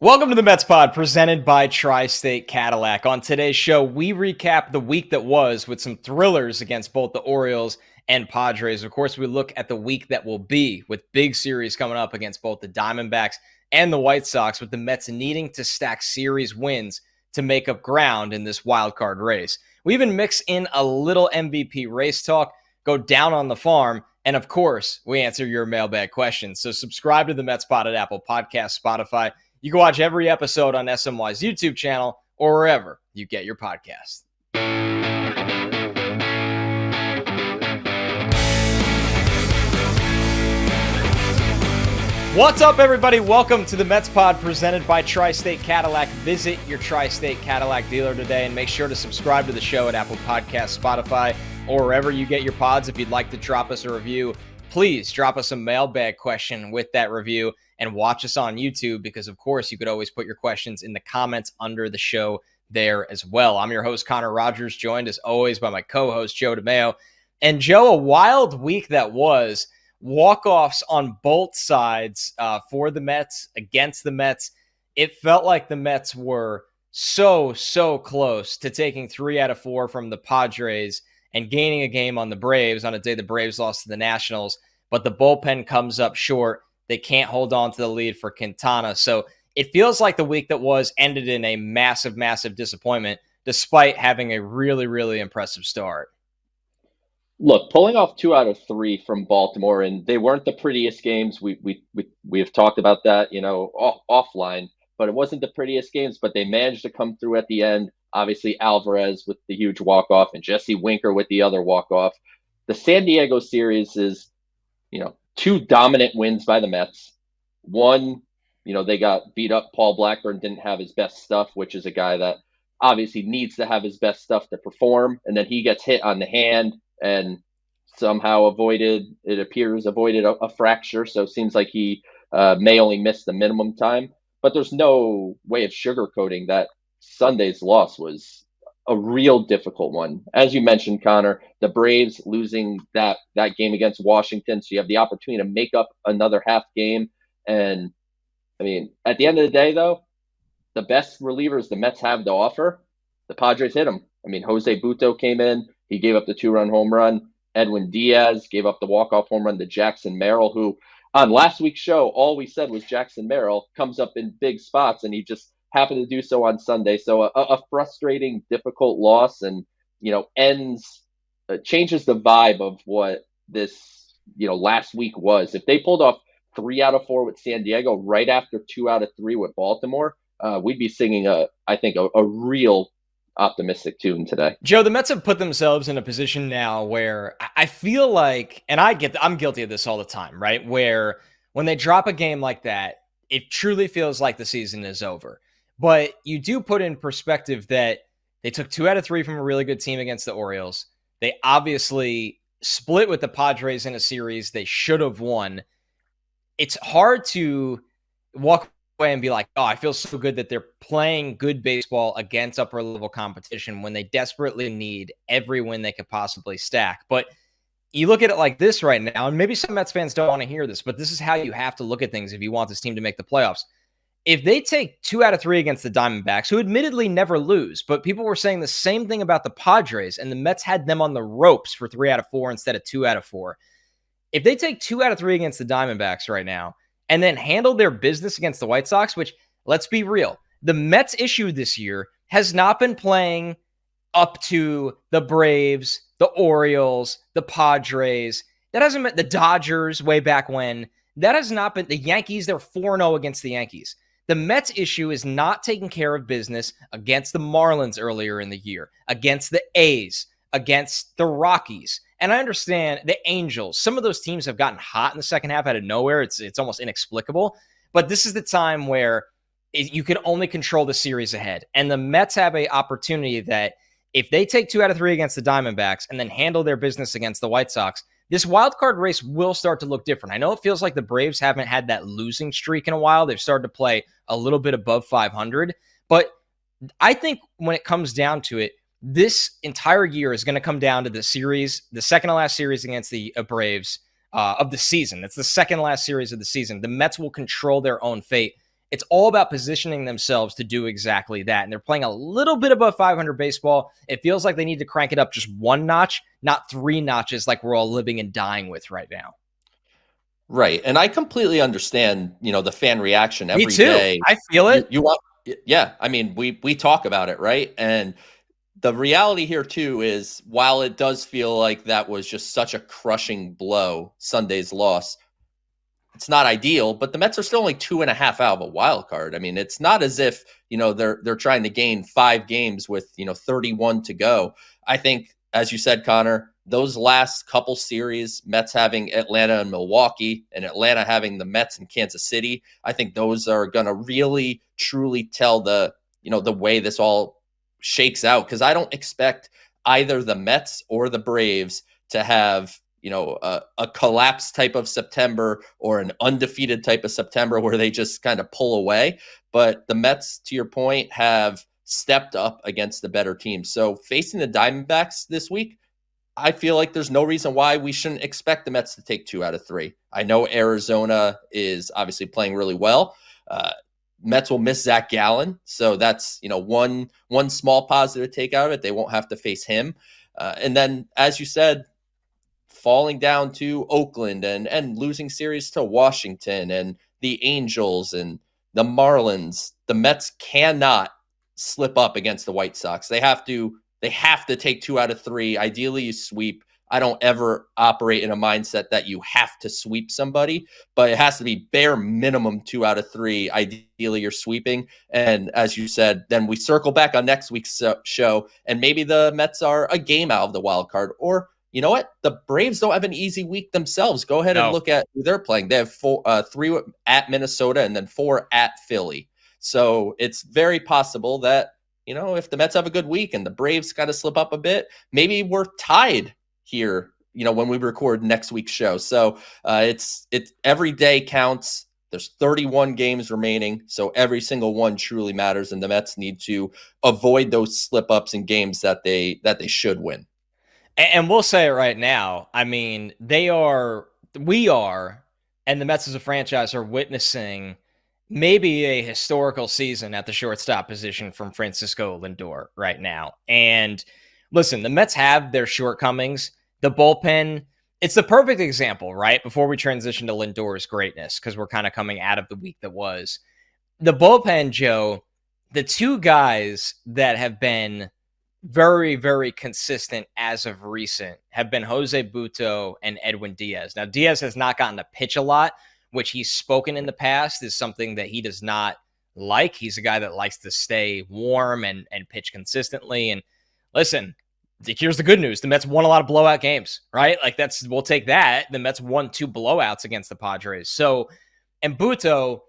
Welcome to the Mets Pod, presented by Tri-State Cadillac. On today's show, we recap the week that was with some thrillers against both the Orioles and Padres. Of course, we look at the week that will be with big series coming up against both the Diamondbacks and the White Sox, with the Mets needing to stack series wins to make up ground in this wild card race. We even mix in a little MVP race talk, go down on the farm, and of course, we answer your mailbag questions. So subscribe to the Mets Pod at Apple Podcasts, Spotify. You can watch every episode on SNY's YouTube channel or wherever you get your podcast. What's up, everybody? Welcome to the Mets Pod presented by Tri-State Cadillac. Visit your Tri-State Cadillac dealer today and make sure to subscribe to the show at Apple Podcasts, Spotify, or wherever you get your pods. If you'd like to drop us a review, please drop us a mailbag question with that review and watch us on YouTube because, of course, you could always put your questions in the comments under the show there as well. I'm your host, Connor Rogers, joined as always by my co-host, Joe DeMayo. And Joe, a wild week that was. Walk-offs on both sides for the Mets, against the Mets. It felt like the Mets were so close to taking 3 out of 4 from the Padres and gaining a game on the Braves on a day the Braves lost to the Nationals. But the bullpen comes up short. They can't hold on to the lead for Quintana. So it feels like the week that was ended in a massive disappointment, despite having a really impressive start. Look, pulling off 2 out of 3 from Baltimore, and they weren't the prettiest games. We have talked about that, offline, but it wasn't the prettiest games, but they managed to come through at the end. Obviously, Alvarez with the huge walk-off and Jesse Winker with the other walk-off. The San Diego series is, 2 dominant wins by the Mets. One, they got beat up. Paul Blackburn didn't have his best stuff, which is a guy that obviously needs to have his best stuff to perform. And then he gets hit on the hand and somehow avoided a fracture. So it seems like he may only miss the minimum time. But there's no way of sugarcoating that Sunday's loss was a real difficult one. As you mentioned, Connor, the Braves losing that game against Washington. So you have the opportunity to make up another half game. And I mean, at the end of the day, though, the best relievers the Mets have to offer, the Padres hit them. I mean, Jose Butto came in. He gave up the 2-run home run. Edwin Diaz gave up the walk-off home run to Jackson Merrill, who on last week's show, all we said was Jackson Merrill comes up in big spots, and he just happened to do so on Sunday. So a frustrating, difficult loss, and changes the vibe of what this last week was. If they pulled off 3 out of 4 with San Diego right after 2 out of 3 with Baltimore, we'd be singing a real optimistic tune today. Joe, the Mets have put themselves in a position now where I feel like, and I'm guilty of this all the time, right? Where when they drop a game like that, it truly feels like the season is over. But you do put in perspective that they took 2 out of 3 from a really good team against the Orioles. They obviously split with the Padres in a series they should have won. It's hard to walk away and be like, oh, I feel so good that they're playing good baseball against upper level competition when they desperately need every win they could possibly stack. But you look at it like this right now, and maybe some Mets fans don't want to hear this, but this is how you have to look at things if you want this team to make the playoffs. If they take 2 out of 3 against the Diamondbacks, who admittedly never lose, but people were saying the same thing about the Padres, and the Mets had them on the ropes for 3 out of 4 instead of 2 out of 4. If they take 2 out of 3 against the Diamondbacks right now, and then handle their business against the White Sox, which, let's be real, the Mets' issue this year has not been playing up to the Braves, the Orioles, the Padres. That hasn't been the Dodgers way back when. That has not been the Yankees. They're 4-0 against the Yankees. The Mets' issue is not taking care of business against the Marlins earlier in the year, against the A's, against the Rockies. And I understand the Angels. Some of those teams have gotten hot in the second half out of nowhere. It's almost inexplicable. But this is the time where you can only control the series ahead. And the Mets have an opportunity that if they take 2 out of 3 against the Diamondbacks and then handle their business against the White Sox, this wild card race will start to look different. I know it feels like the Braves haven't had that losing streak in a while. They've started to play a little bit above 500. But I think when it comes down to it, this entire year is going to come down to the series, the second to last series against the Braves of the season. It's the second to last series of the season. The Mets will control their own fate. It's all about positioning themselves to do exactly that. And they're playing a little bit above 500 baseball. It feels like they need to crank it up just one notch, not three notches like we're all living and dying with right now. Right. And I completely understand, the fan reaction Me every too. day. I feel it. You want, yeah. I mean, we talk about it, right? And the reality here too is, while it does feel like that was just such a crushing blow, Sunday's loss, it's not ideal, but the Mets are still only 2.5 out of a wild card. I mean, it's not as if, they're trying to gain 5 games with, 31 to go. I think, as you said, Connor, those last couple series, Mets having Atlanta and Milwaukee, and Atlanta having the Mets and Kansas City, I think those are going to really, truly tell the way this all shakes out. Because I don't expect either the Mets or the Braves to have a collapse type of September or an undefeated type of September where they just kind of pull away. But the Mets, to your point, have stepped up against the better teams. So facing the Diamondbacks this week, I feel like there's no reason why we shouldn't expect the Mets to take 2 out of 3. I know Arizona is obviously playing really well. Mets will miss Zach Gallen, so that's one small positive to take out of it. They won't have to face him. And then, as you said, falling down to Oakland and losing series to Washington and the Angels and the Marlins, the Mets cannot slip up against the White Sox. They have to take 2 out of 3. Ideally, you sweep. I don't ever operate in a mindset that you have to sweep somebody, but it has to be bare minimum 2 out of 3. Ideally, you're sweeping. And as you said, then we circle back on next week's show, and maybe the Mets are a game out of the wild card. Or you know what? The Braves don't have an easy week themselves. Go ahead and look at who they're playing. They have 3 at Minnesota and then 4 at Philly. So it's very possible that, if the Mets have a good week and the Braves kind of slip up a bit, maybe we're tied here, when we record next week's show. So it's every day counts. There's 31 games remaining, so every single one truly matters, and the Mets need to avoid those slip ups in games that they should win. And we'll say it right now. I mean, we are, and the Mets as a franchise are witnessing maybe a historical season at the shortstop position from Francisco Lindor right now. And listen, the Mets have their shortcomings. The bullpen, it's the perfect example, right? Before we transition to Lindor's greatness, because we're kind of coming out of the week that was. The bullpen, Joe, the 2 guys that have been very, very consistent as of recent have been Jose Butto and Edwin Diaz. Now, Diaz has not gotten to pitch a lot, which he's spoken in the past is something that he does not like. He's a guy that likes to stay warm and pitch consistently. And listen, here's the good news. The Mets won a lot of blowout games, right? Like we'll take that. The Mets won 2 blowouts against the Padres. So, and Butto,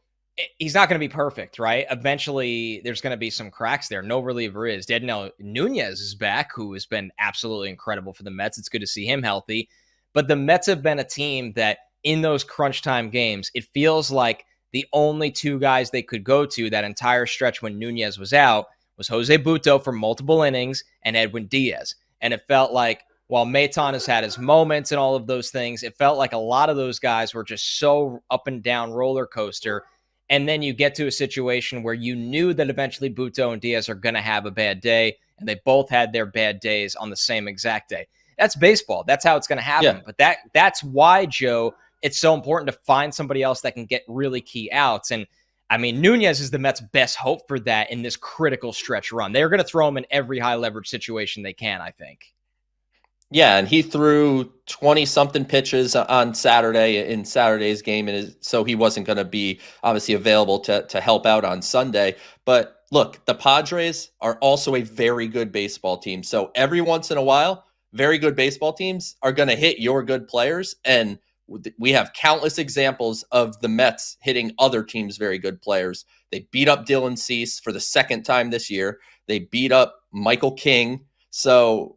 he's not going to be perfect, right? Eventually, there's going to be some cracks there. No reliever is. Daniel Nunez is back, who has been absolutely incredible for the Mets. It's good to see him healthy. But the Mets have been a team that in those crunch time games, it feels like the only 2 guys they could go to that entire stretch when Nunez was out was Jose Butto for multiple innings and Edwin Diaz. And it felt like, while Maton has had his moments and all of those things, it felt like a lot of those guys were just so up and down roller coaster. And then you get to a situation where you knew that eventually Butto and Diaz are going to have a bad day, and they both had their bad days on the same exact day. That's baseball. That's how it's going to happen. Yeah. But that's why, Joe, it's so important to find somebody else that can get really key outs. And, I mean, Nunez is the Mets' best hope for that in this critical stretch run. They're going to throw him in every high-leverage situation they can, I think. Yeah, and he threw 20-something pitches on Saturday in Saturday's game, and so he wasn't going to be obviously available to help out on Sunday. But look, the Padres are also a very good baseball team. So every once in a while, very good baseball teams are going to hit your good players, and we have countless examples of the Mets hitting other teams' very good players. They beat up Dylan Cease for the 2nd time this year. They beat up Michael King. So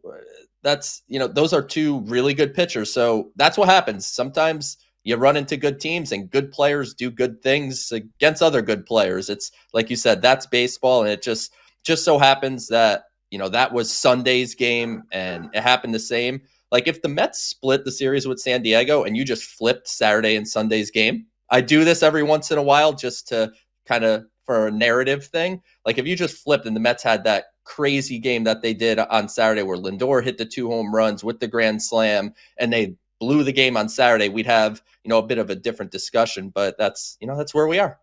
that's, those are 2 really good pitchers. So that's what happens. Sometimes you run into good teams and good players do good things against other good players. It's like you said, that's baseball. And it just so happens that, that was Sunday's game and it happened the same. Like if the Mets split the series with San Diego and you just flipped Saturday and Sunday's game, I do this every once in a while just to kind of for a narrative thing. Like if you just flipped and the Mets had that crazy game that they did on Saturday where Lindor hit the 2 home runs with the grand slam and they blew the game on Saturday, we'd have, a bit of a different discussion, but that's where we are.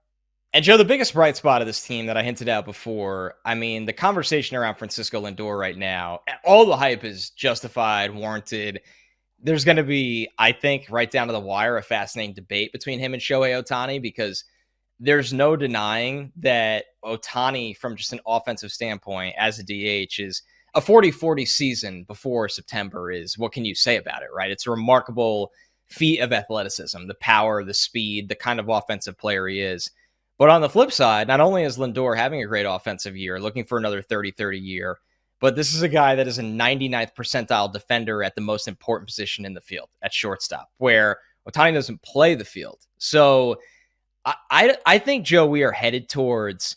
And Joe, the biggest bright spot of this team that I hinted at before, I mean, the conversation around Francisco Lindor right now, all the hype is justified, warranted. There's going to be, I think, right down to the wire, a fascinating debate between him and Shohei Ohtani, because there's no denying that Ohtani, from just an offensive standpoint, as a DH, is a 40-40 season before September is, what can you say about it, right? It's a remarkable feat of athleticism, the power, the speed, the kind of offensive player he is. But on the flip side, not only is Lindor having a great offensive year, looking for another 30-30 year, but this is a guy that is a 99th percentile defender at the most important position in the field, at shortstop, where Ohtani doesn't play the field. So I think, Joe, we are headed towards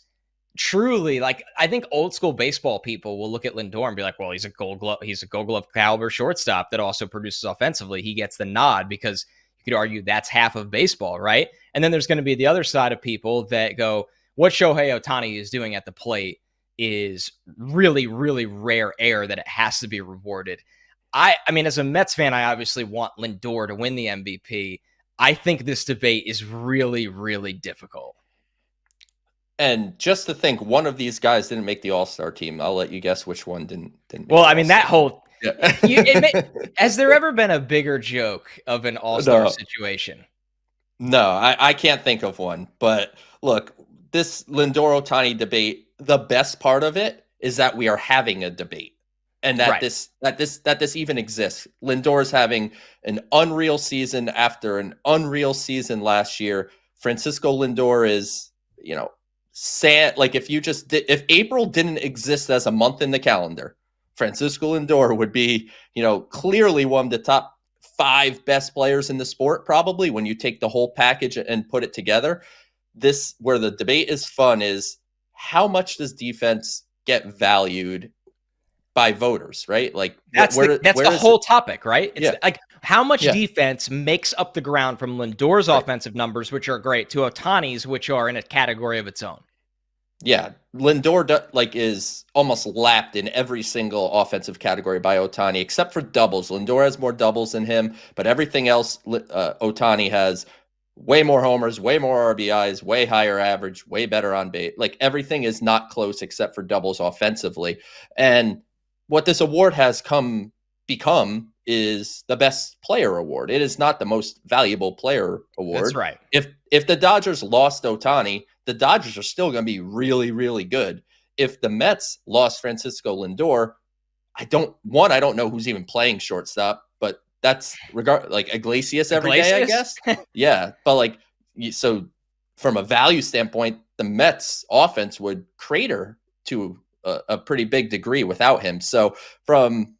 truly, like, I think old school baseball people will look at Lindor and be like, well, he's a Gold Glove caliber shortstop that also produces offensively. He gets the nod because you could argue that's half of baseball, right? And then there's going to be the other side of people that go, what Shohei Ohtani is doing at the plate is really, really rare air that it has to be rewarded. I mean, as a Mets fan, I obviously want Lindor to win the MVP. I think this debate is really, really difficult. And just to think, one of these guys didn't make the All-Star team. I'll let you guess which one didn't make well, the I mean, that whole... Yeah. Has there ever been a bigger joke of an All-Star situation? No, I can't think of one. But look, this Lindor-Ohtani debate, the best part of it is that we are having a debate, and that this even exists. Lindor is having an unreal season after an unreal season last year. Francisco Lindor is, sad. Like if April didn't exist as a month in the calendar, Francisco Lindor would be, clearly one of the top 5 best players in the sport, probably, when you take the whole package and put it together. This, where the debate is fun, is how much does defense get valued by voters, right? Like that's the whole topic, right? It's like how much defense makes up the ground from Lindor's offensive numbers, which are great, to Ohtani's, which are in a category of its own. Yeah, Lindor is almost lapped in every single offensive category by Ohtani, except for doubles. Lindor has more doubles than him, but everything else, Ohtani has way more homers, way more RBIs, way higher average, way better on base. Like everything is not close except for doubles offensively. And what this award has become is the best player award. It is not the most valuable player award. That's right. If the Dodgers lost Ohtani, the Dodgers are still going to be really, really good. If the Mets lost Francisco Lindor, I don't know who's even playing shortstop, but that's like Iglesias every day, I guess. Yeah. But so from a value standpoint, the Mets offense would crater to a pretty big degree without him. So from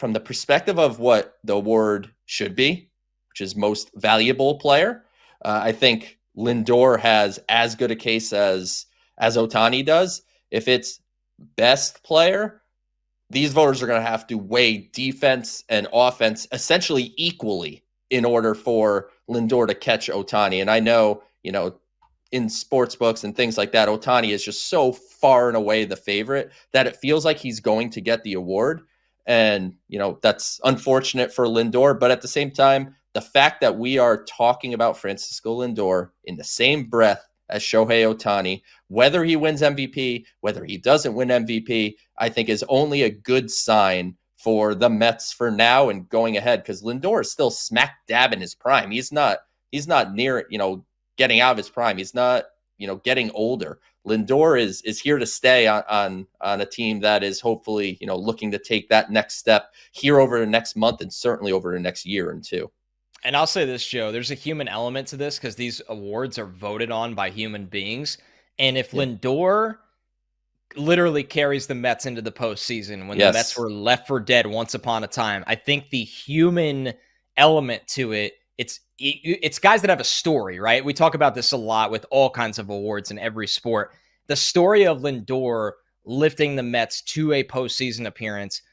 the perspective of what the award should be, which is most valuable player, I think Lindor has as good a case as Ohtani does. If it's best player, these voters are going to have to weigh defense and offense essentially equally in order for Lindor to catch Ohtani. And I know, in sports books and things like that, Ohtani is just so far and away the favorite that it feels like he's going to get the award. And, that's unfortunate for Lindor. But at the same time, the fact that we are talking about Francisco Lindor in the same breath as Shohei Ohtani, whether he wins MVP, whether he doesn't win MVP, I think is only a good sign for the Mets for now and going ahead, because Lindor is still smack dab in his prime. He's not near, getting out of his prime. He's not, getting older. Lindor is here to stay on a team that is hopefully, looking to take that next step here over the next month and certainly over the next year and two. And I'll say this, Joe, there's a human element to this because these awards are voted on by human beings. And if Lindor literally carries the Mets into the postseason when the Mets were left for dead once upon a time, I think the human element to it, it's guys that have a story, right? We talk about this a lot with all kinds of awards in every sport. The story of Lindor lifting the Mets to a postseason appearance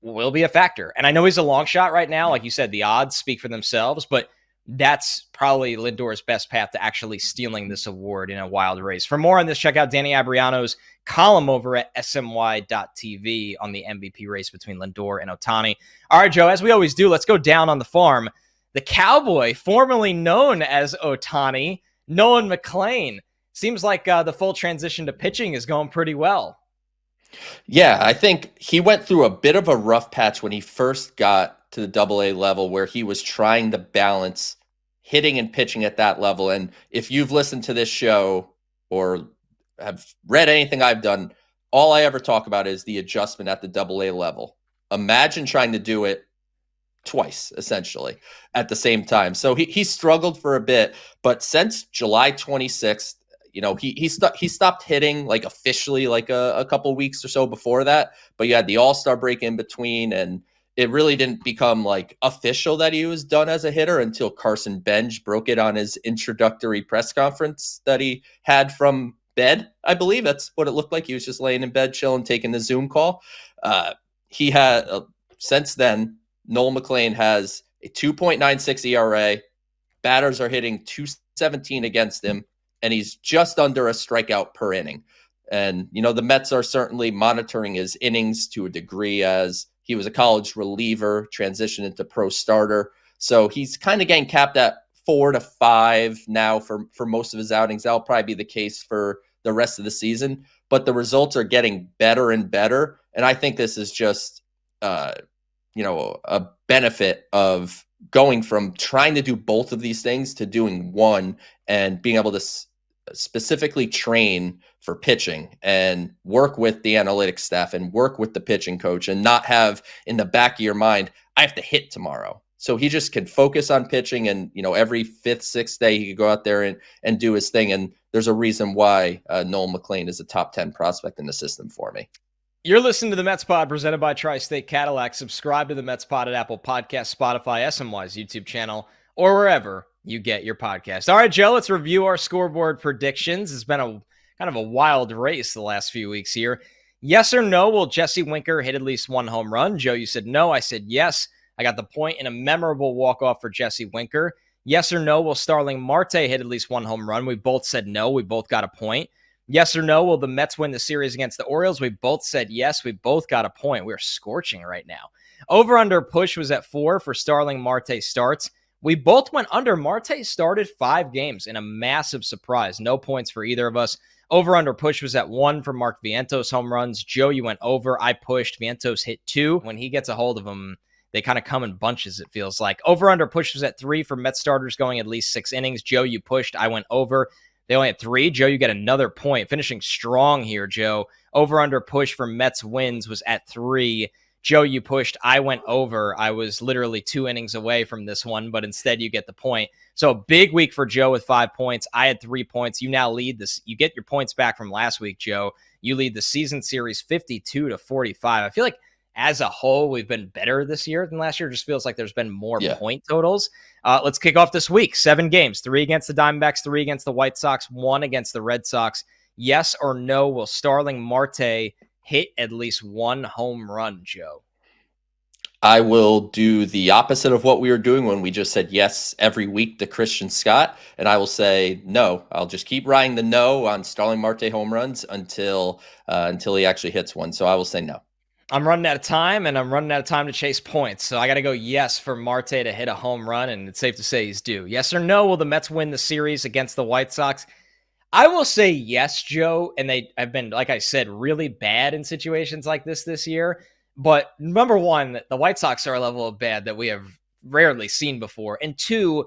will be a factor. And I know he's a long shot right now. Like you said, the odds speak for themselves, but that's probably Lindor's best path to actually stealing this award in a wild race. For more on this, check out Danny Abriano's column over at SNY.TV on the MVP race between Lindor and Ohtani. All right, Joe, as we always do, let's go down on the farm. The Cowboy, formerly known as Ohtani, Nolan McLean. Seems like the full transition to pitching is going pretty well. Yeah, I think he went through a bit of a rough patch when he first got to the Double-A level, where he was trying to balance hitting and pitching at that level. And if you've listened to this show or have read anything I've done, all I ever talk about is the adjustment at the Double-A level. Imagine trying to do it twice, essentially, at the same time. So he struggled for a bit, but since July 26th, he stopped hitting like officially like a couple weeks or so before that, but you had the All-Star break in between, and it really didn't become like official that he was done as a hitter until Carson Benj broke it on his introductory press conference that he had from bed. I believe that's what it looked like. He was just laying in bed, chilling, taking the Zoom call. He had since then, Noel McLean has a 2.96 ERA. Batters are hitting 217 against him, and he's just under a strikeout per inning. And, the Mets are certainly monitoring his innings to a degree, as he was a college reliever, transitioned into pro starter. So he's kind of getting capped at 4 to 5 now for most of his outings. That'll probably be the case for the rest of the season. But the results are getting better and better. And I think this is just, a benefit of going from trying to do both of these things to doing one and being able to specifically train for pitching and work with the analytics staff and work with the pitching coach and not have in the back of your mind, I have to hit tomorrow. So he just can focus on pitching, and, every 5th, 6th day he could go out there and do his thing. And there's a reason why Noel McLean is a top 10 prospect in the system for me. You're listening to the Mets Pod presented by Tri-State Cadillac. Subscribe to the Mets Pod at Apple Podcasts, Spotify, SNY's YouTube channel, or wherever you get your podcast. All right, Joe, let's review our scoreboard predictions. It's been a kind of a wild race the last few weeks here. Yes or no, will Jesse Winker hit at least one home run? Joe, you said no. I said yes. I got the point in a memorable walk-off for Jesse Winker. Yes or no, will Starling Marte hit at least one home run? We both said no. We both got a point. Yes or no, will the Mets win the series against the Orioles? We both said yes. We both got a point. We're scorching right now. Over-under push was at 4 for Starling Marte starts. We both went under. Marte started 5 games in a massive surprise. No points for either of us. Over-under push was at 1 for Mark Vientos home runs. Joe, you went over. I pushed. Vientos hit 2. When he gets a hold of them, they kind of come in bunches, it feels like. Over-under push was at 3 for Mets starters going at least 6 innings. Joe, you pushed. I went over. They only had 3. Joe, you get another point. Finishing strong here, Joe. Over-under push for Mets wins was at 3. Joe, you pushed. I went over. I was literally 2 innings away from this one, but instead you get the point. So a big week for Joe with 5 points. I had 3 points. You now lead this. You get your points back from last week, Joe. You lead the season series 52-45. I feel like as a whole, we've been better this year than last year. It just feels like there's been more point totals. Let's kick off this week. 7 games, 3 against the Diamondbacks, 3 against the White Sox, 1 against the Red Sox. Yes or no, will Starling Marte hit at least 1 home run, Joe? I will do the opposite of what we were doing when we just said yes every week to Christian Scott, and I will say no. I'll just keep riding the no on Starling Marte home runs until he actually hits one. So I will say no. I'm running out of time, and I'm running out of time to chase points. So I got to go yes for Marte to hit a home run, and it's safe to say he's due. Yes or no, will the Mets win the series against the White Sox? I will say yes, Joe, and they have been, like I said, really bad in situations like this year. But number one, the White Sox are a level of bad that we have rarely seen before. And 2,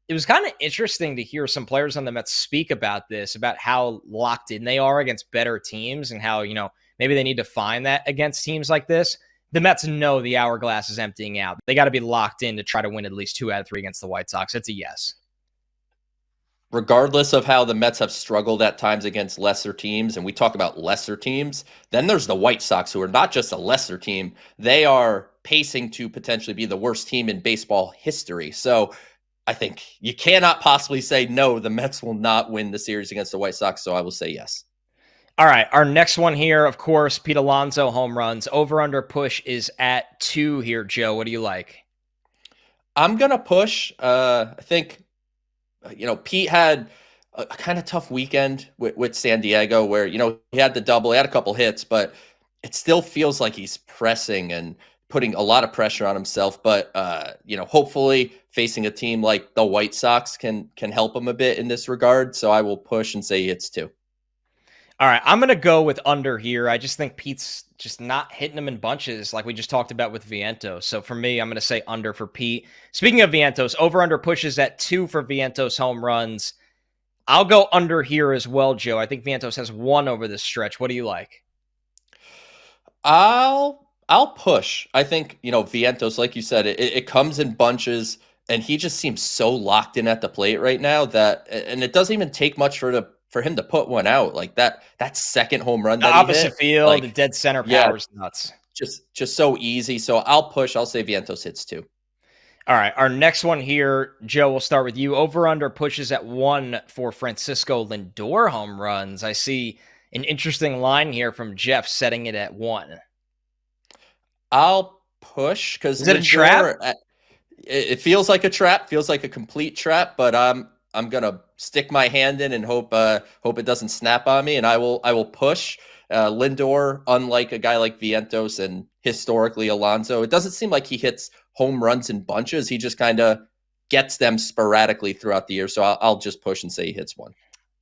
it was kind of interesting to hear some players on the Mets speak about this, about how locked in they are against better teams and how, maybe they need to find that against teams like this. The Mets know the hourglass is emptying out. They got to be locked in to try to win at least 2 out of 3 against the White Sox. It's a yes. Regardless of how the Mets have struggled at times against lesser teams, and we talk about lesser teams, then there's the White Sox, who are not just a lesser team. They are pacing to potentially be the worst team in baseball history. So I think you cannot possibly say no, the Mets will not win the series against the White Sox. So I will say yes. All right, our next one here, of course, Pete Alonso home runs. Over-under push is at 2 here, Joe. What do you like? I'm going to push. I think, Pete had a kind of tough weekend with San Diego where, he had the double, he had a couple hits, but it still feels like he's pressing and putting a lot of pressure on himself. But, hopefully facing a team like the White Sox can help him a bit in this regard. So I will push and say he hits 2. All right, I'm going to go with under here. I just think Pete's just not hitting them in bunches like we just talked about with Vientos. So for me, I'm going to say under for Pete. Speaking of Vientos, over-under pushes at 2 for Vientos home runs. I'll go under here as well, Joe. I think Vientos has 1 over this stretch. What do you like? I'll push. I think, Vientos, like you said, it comes in bunches, and he just seems so locked in at the plate right now and it doesn't even take much for him to put one out. Like that second home run that Opposite he hit, field, like, the dead center yeah, power's nuts. just so easy. So I'll push. I'll say Vientos hits 2. All right, our next one here, Joe, we'll start with you. Over-under pushes at 1 for Francisco Lindor home runs. I see an interesting line here from Jeff setting it at 1. I'll push because is it a trap? It feels like a trap, feels like a complete trap, but I'm gonna stick my hand in and hope it doesn't snap on me, and I will push. Lindor, unlike a guy like Vientos and historically Alonso, it doesn't seem like he hits home runs in bunches. He just kind of gets them sporadically throughout the year. So I'll just push and say he hits 1.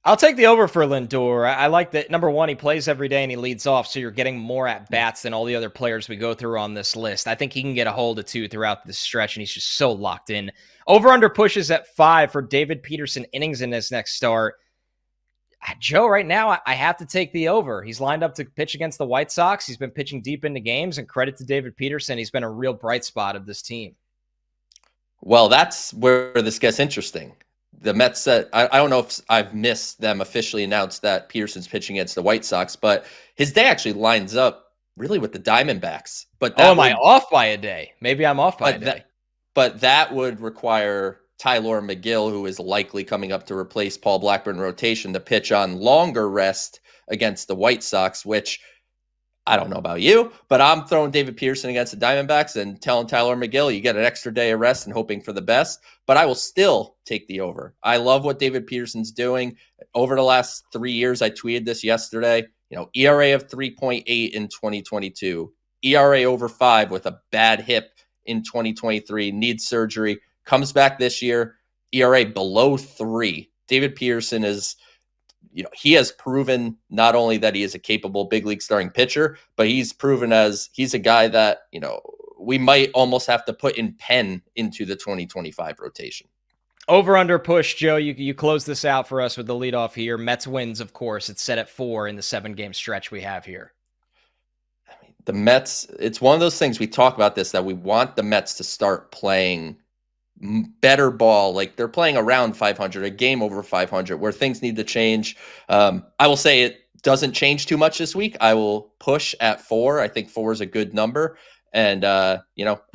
I'll take the over for Lindor. I like that. Number one, he plays every day and he leads off, so you're getting more at bats than all the other players we go through on this list. I think he can get a hold of 2 throughout this stretch, and he's just so locked in. Over under pushes at 5 for David Peterson innings in this next start. Joe, right now, I have to take the over. He's lined up to pitch against the White Sox. He's been pitching deep into games, and credit to David Peterson. He's been a real bright spot of this team. Well, that's where this gets interesting. The Mets said, I don't know if I've missed them officially announced that Peterson's pitching against the White Sox, but his day actually lines up really with the Diamondbacks. But am I off by a day? Maybe I'm off by a day. But that would require Tyler McGill, who is likely coming up to replace Paul Blackburn rotation, to pitch on longer rest against the White Sox, which I don't know about you, but I'm throwing David Peterson against the Diamondbacks and telling Tyler McGill you get an extra day of rest and hoping for the best, but I will still take the over. I love what David Peterson's doing. Over the last 3 years, I tweeted this yesterday, ERA of 3.8 in 2022, ERA over 5 with a bad hip in 2023, needs surgery, comes back this year, ERA below 3. David Peterson is, he has proven not only that he is a capable big league starting pitcher, but he's proven as he's a guy that, we might almost have to put in pen into the 2025 rotation. Over under push, Joe. You close this out for us with the leadoff here. Mets wins, of course. It's set at 4 in the 7-game stretch we have here. I mean, the Mets, it's one of those things we talk about this, that we want the Mets to start playing better ball, like they're playing around 500, a game over 500, where things need to change. I will say it doesn't change too much this week. I will push at 4. I think 4 is a good number. And,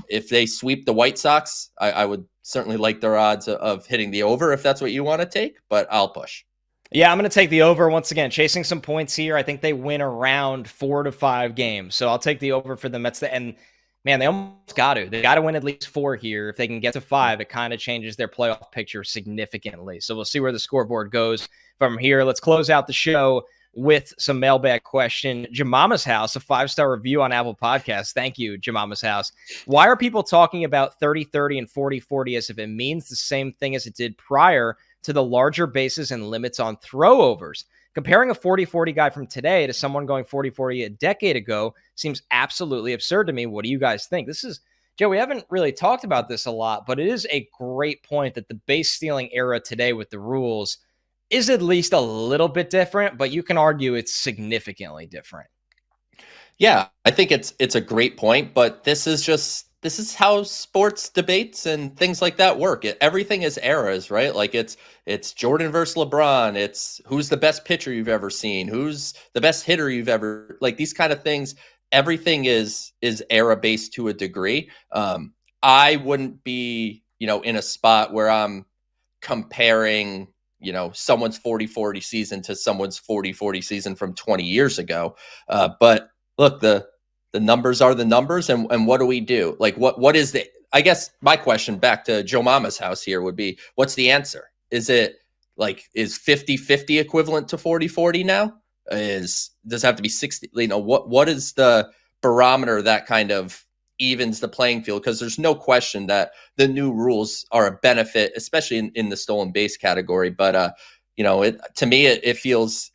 if they sweep the White Sox, I would certainly like their odds of hitting the over if that's what you want to take, but I'll push. Yeah, I'm going to take the over once again, chasing some points here. I think they win around 4 to 5 games. So I'll take the over for the Mets. And man, they almost got to. They got to win at least 4 here. If they can get to 5, it kind of changes their playoff picture significantly. So we'll see where the scoreboard goes from here. Let's close out the show with some mailbag question. Jemama's House, a 5-star review on Apple Podcasts. Thank you, Jemama's House. Why are people talking about 30-30 and 40-40 as if it means the same thing as it did prior to the larger bases and limits on throwovers? Comparing a 40-40 guy from today to someone going 40-40 a decade ago seems absolutely absurd to me. What do you guys think? This is, Joe, we haven't really talked about this a lot, but it is a great point that the base stealing era today with the rules is at least a little bit different, but you can argue it's significantly different. Yeah, I think it's a great point, but this is how sports debates and things like that work. Everything is eras, right? Like it's Jordan versus LeBron. It's who's the best pitcher you've ever seen, who's the best hitter you've ever, like these kind of things. Everything is era based to a degree. I wouldn't be, in a spot where I'm comparing, someone's 40-40 season to someone's 40-40 season from 20 years ago. But look, the numbers are the numbers, and what do we do? Like what is I guess my question back to Joe Mama's house here would be, what's the answer? Is it like, is 50-50 equivalent to 40-40 now? Does it have to be 60? What is the barometer that kind of evens the playing field? Because there's no question that the new rules are a benefit, especially in the stolen base category. But to me, it feels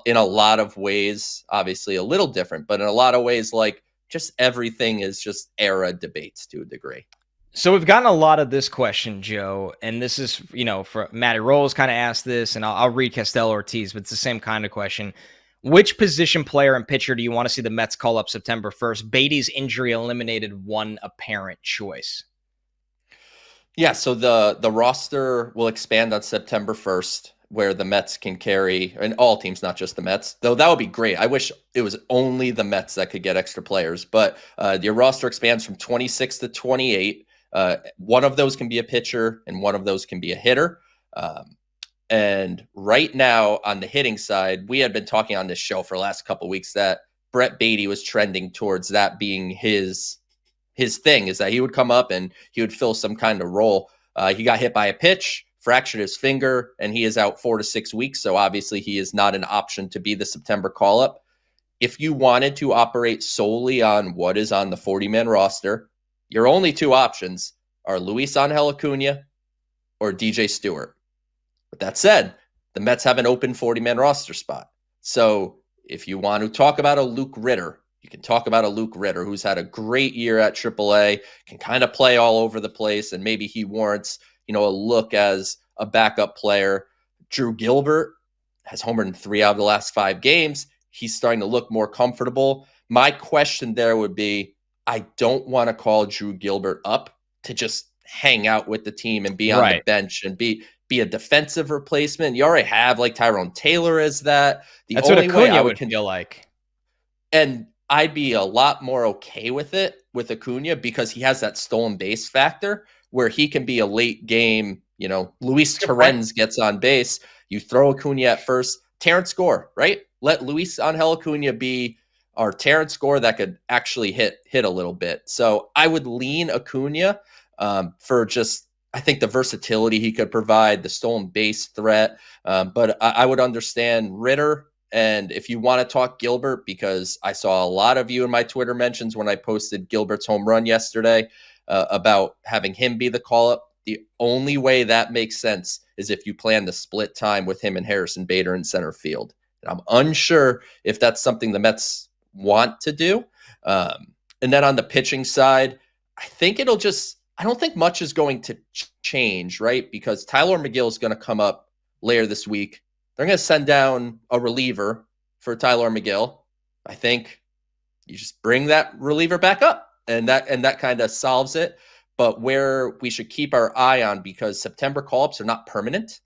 in a lot of ways, obviously a little different, but in a lot of ways, like just everything is just era debates to a degree. So we've gotten a lot of this question, Joe, and this is, for Matty Rolls kind of asked this, and I'll read Castel Ortiz, but it's the same kind of question. Which position player and pitcher do you want to see the Mets call up September 1st? Beatty's injury eliminated one apparent choice. Yeah, so the roster will expand on September 1st, where the Mets can carry, and all teams, not just the Mets, though that would be great. I wish it was only the Mets that could get extra players, but your roster expands from 26 to 28. One of those can be a pitcher and one of those can be a hitter. And right now on the hitting side, we had been talking on this show for the last couple of weeks that Brett Beatty was trending towards that being his thing, is that he would come up and he would fill some kind of role. He got hit by a pitch, fractured his finger, and he is out 4 to 6 weeks. So obviously he is not an option to be the September call-up. If you wanted to operate solely on what is on the 40-man roster, your only two options are Luis Angel Acuna or DJ Stewart. With that said, the Mets have an open 40-man roster spot. So if you want to talk about a Luke Ritter, you can talk about a Luke Ritter who's had a great year at AAA, can kind of play all over the place, and maybe he warrants, a look as a backup player. Drew Gilbert has homered in 3 out of the last 5 games. He's starting to look more comfortable. My question there would be, I don't want to call Drew Gilbert up to just hang out with the team and be on the bench and be a defensive replacement. You already have like Tyrone Taylor as that. That's what Acuna would feel like. And I'd be a lot more okay with it with Acuna because he has that stolen base factor where he can be a late game, Luis Torrens gets on base. You throw Acuna at first, Terrence Gore, right? Let Luis Angel Acuna be our Terrence Gore that could actually hit a little bit. So I would lean Acuna for just, I think, the versatility he could provide, the stolen base threat. But I would understand Ritter. And if you want to talk Gilbert, because I saw a lot of you in my Twitter mentions when I posted Gilbert's home run yesterday about having him be the call-up, the only way that makes sense is if you plan to split time with him and Harrison Bader in center field. And I'm unsure if that's something the Mets want to do. And then on the pitching side, I don't think much is going to change, right? Because Tyler McGill is going to come up later this week. They're going to send down a reliever for Tyler McGill. I think you just bring that reliever back up, and that kind of solves it. But where we should keep our eye on, because September call-ups are not permanent.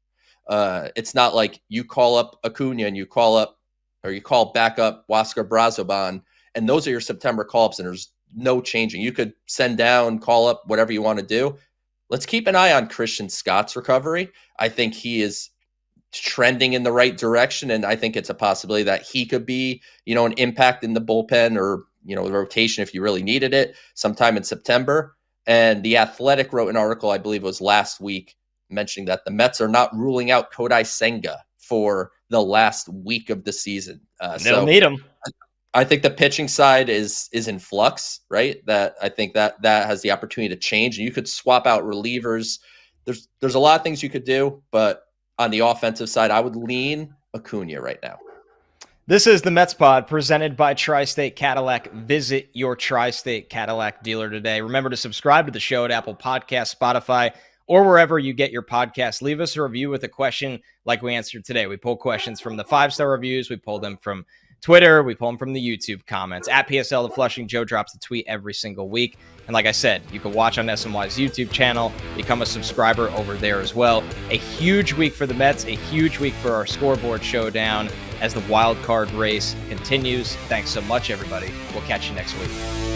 It's not like you call up Acuna and you call back up Huascar Brazoban, and those are your September call-ups, and there's no changing. You could send down, call up, whatever you want to do. Let's keep an eye on Christian Scott's recovery. I think he is trending in the right direction, and I think it's a possibility that he could be, an impact in the bullpen or, the rotation if you really needed it sometime in September. And The Athletic wrote an article, I believe it was last week, mentioning that the Mets are not ruling out Kodai Senga for the last week of the season. They'll need him. I think the pitching side is in flux, right? That I think that has the opportunity to change. And you could swap out relievers. There's a lot of things you could do, but on the offensive side, I would lean Acuna right now. This is the Mets Pod presented by Tri-State Cadillac. Visit your Tri-State Cadillac dealer today. Remember to subscribe to the show at Apple Podcasts, Spotify, or wherever you get your podcasts. Leave us a review with a question like we answered today. We pull questions from the 5-star reviews. We pull them from Twitter. We pull them from the YouTube comments. At PSL The Flushing, Joe drops a tweet every single week. And like I said, you can watch on SNY's YouTube channel, become a subscriber over there as well. A huge week for the Mets, a huge week for our Scoreboard showdown as the wild card race continues. Thanks so much, everybody. We'll catch you next week.